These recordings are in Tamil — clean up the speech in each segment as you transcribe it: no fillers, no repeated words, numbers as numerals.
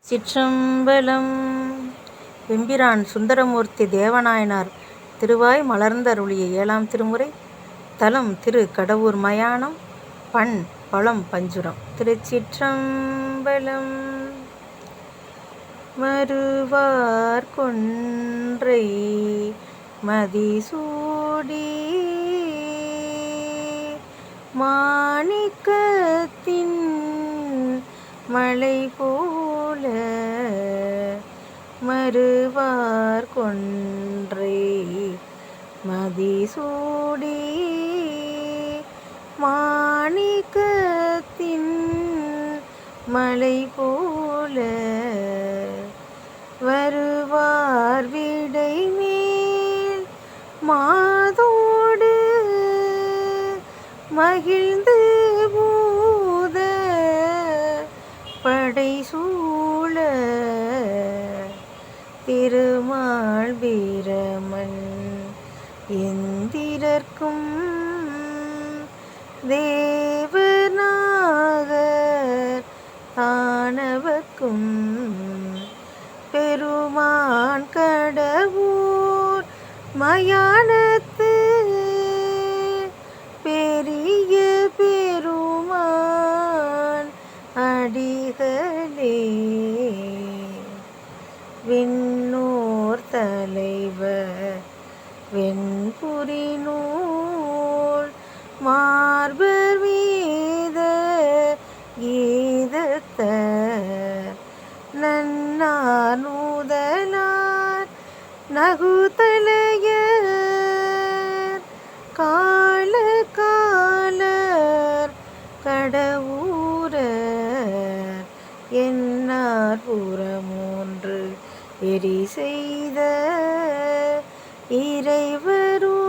சிற்றம்பலம். எம்பிரான் சுந்தரமூர்த்தி தேவநாயனார் திருவாய் மலர்ந்தருளிய 7ஆம் திருமுறை. தலம் திரு கடவூர் மயானம். பண் பழம் பஞ்சுரம். திருச்சிற்றம்பலம். மறுவார் கொன்றை மதிசூடி மாணிக்கத்தின் மலை போல மறுவார் கொன்றை மதிசூடி மாணிக்கத்தின் மலை போல வருவார் விடை மேல் மாதோடு மகிழ்ந்து பூத படை சூழ திருமால் வீரமன் இந்திரர்க்கும் தேவநாகர் தானவர்க்கும் பெருமான் கடவூர் மயானத்து பெரிய பெருமான் அடிகளே விண்ணோர் தலைவர் வெண்புரி நூல் மார்பர் வேத கீதத்த நன்னார் நூதலார் நகுதலையர் கால காலர் கடவுரர் என்னார் புறமூன்று எரி செய்த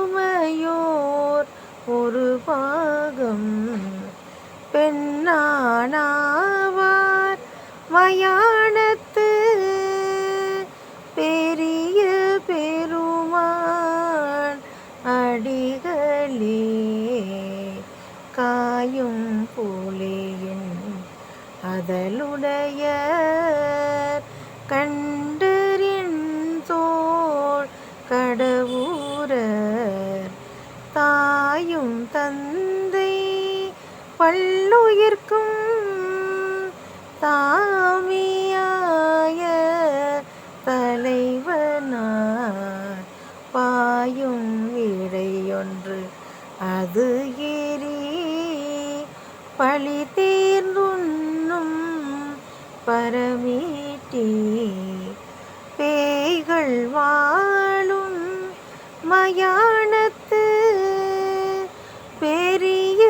இறைவருமையோர் ஒரு பாகம் பெண்ணானாவார் மயானத்து பெரிய பெருமான் அடிகளே காயும் புலியின் அதலுடைய கண்டறின் தோள் கடவுரர் தாயும் தந்தை பல்லுயிர்க்கும் தாமியாய தலைவனார் பாயும் விடையொன்று அது ஏறி பழி தேர்ந்துண்ணும் பரமீட்டி பேய்கள் வாழும் மயானத்து பெரிய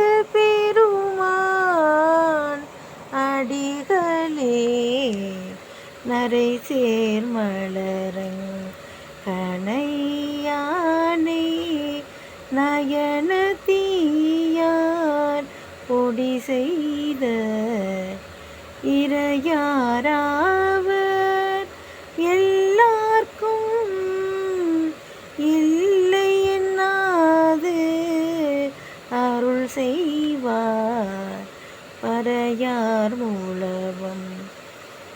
பெருமான் அடிகளே நரை சேர்மலரங் கணையானை நயன தீயார் பொடி செய்த இறையாராவர் எல்லார்க்கும் இல்லை என்னாது அருள் செய்வார் பறையார் மூலவம்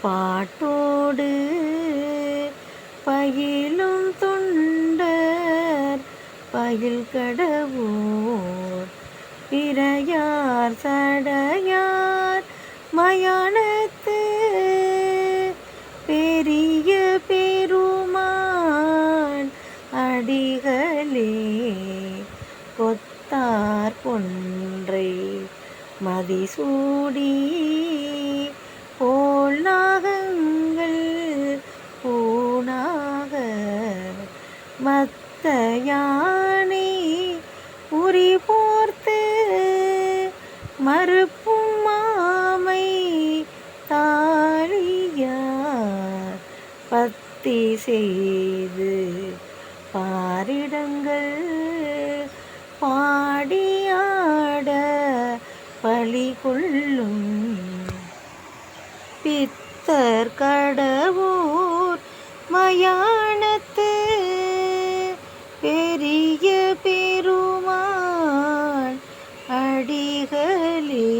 பாட்டோடு பயிலும் தொண்டர் பயில் கடவோர் பிறையார் சடையார் மயானத்து பெரிய பெருமான் அடிகளே கொத்தார் கொன்றை மதிசூடி போல் நாகங்கள் பூனாக மத்த யானை உரி போர்த்து மறுப்பும் மாமை தாழியார் பத்தி செய்து பாரிடங்கள் பாடியாட பலி கொள்ளும் பித்தர் கடவூர் மயானத்து பெரிய பெருமான் அடிகளே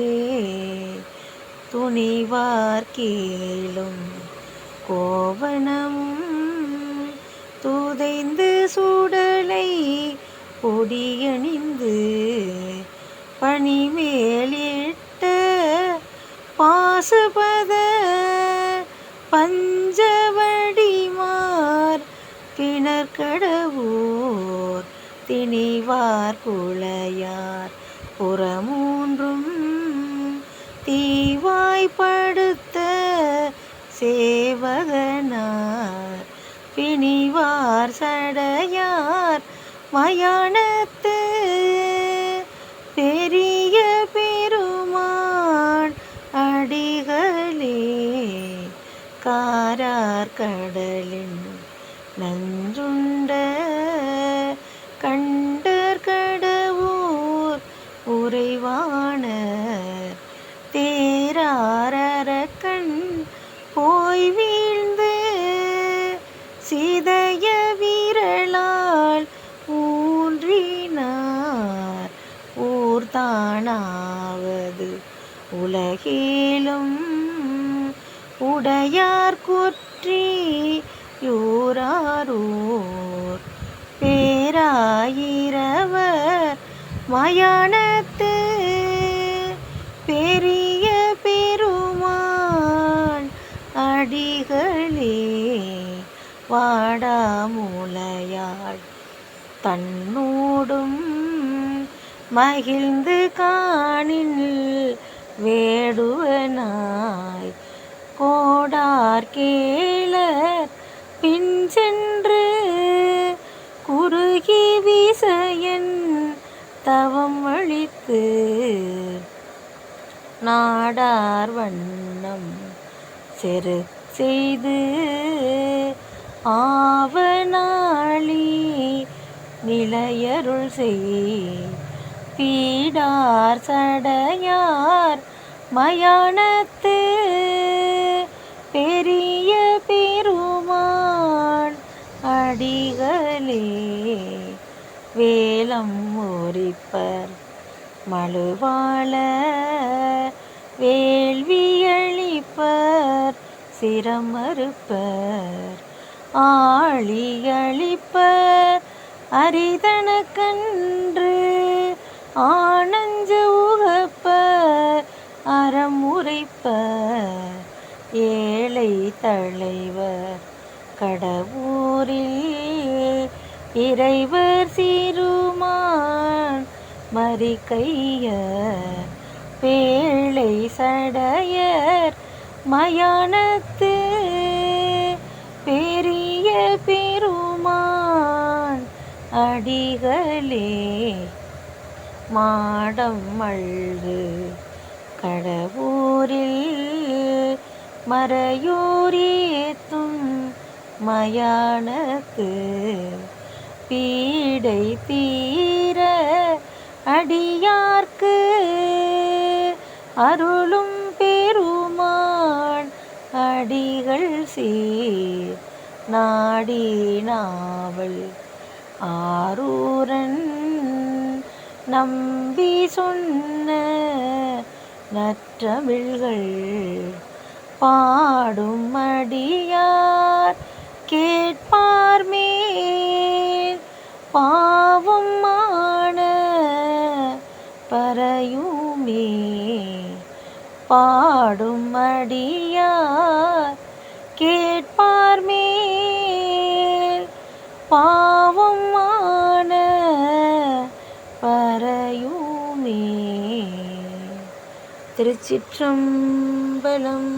துணிவார் கேளும் கோவணமும் துதைந்து சுடலை பொடியணிந்து பனிமேலிட்ட பாசுபத பஞ்சவடிமார் பிணர்கடவூர் திணிவார் குளையார் புறமூன்றும் தீவாய்ப்படுத்த சேவகனார் பிணிவார் சடையார் மயானத்து பெரிய பெருமான் அடிகளே காரார் கடலின் நஞ்சுண்ட கண்டர் கடவூர் உறைவாணர் தேராரக்கண் போய் வீழ்ந்து சிதைய விரலால் ஊன்றினார் ஊர்தானாவது உலகேலும் உடையார் குற்றி யூராரூர் பேராயிரவர் மயானத்து பெரிய பெருமான் அடிகளே வாடாமுலையாள் தன்னோடும் மகிழ்ந்து காணில் வேடுவனாய் கோடார் கேளர் பின் சென்று குறுகி விசயன் தவம் அளித்து நாடார் வண்ணம் செரு செய்து ஆவனாளி நிலையருள் செய் பீடார் சடையார் மயானத்து பெரிய பெருமான் அடிகளே வேலம் உரிப்பர் மழுவாள வேள்வியளிப்பர் சிரமறுப்பர் ஆழியளிப்பர் அரிதனக்கன்று ஆனஞ்ச உகப்பர் அறமுறைப்பர் ஏழை தலைவர் கடவூரில் இறைவர் சிறுமான் மறிக்கையர் பேழை சடையர் மயானத்து பெரிய பெருமான் அடிகளே மாடம் மல்கு கடவூரில் மறையூர் ஏத்தும் மயானத்து பீடை தீர அடியார்க்கு அருளும் பெருமான் அடிகள் சீர் நாடி நாவல் ஆரூரன் நம்பி சொன்ன நற்றமிழ்கள் பாடும் அடியார் கேட்பார் மேல் பாவம் மான பறையுமே பாடும் அடியார் கேட்பார் மேல் பாவம் மான பறையுமே. திருச்சிற்றம்பலம்.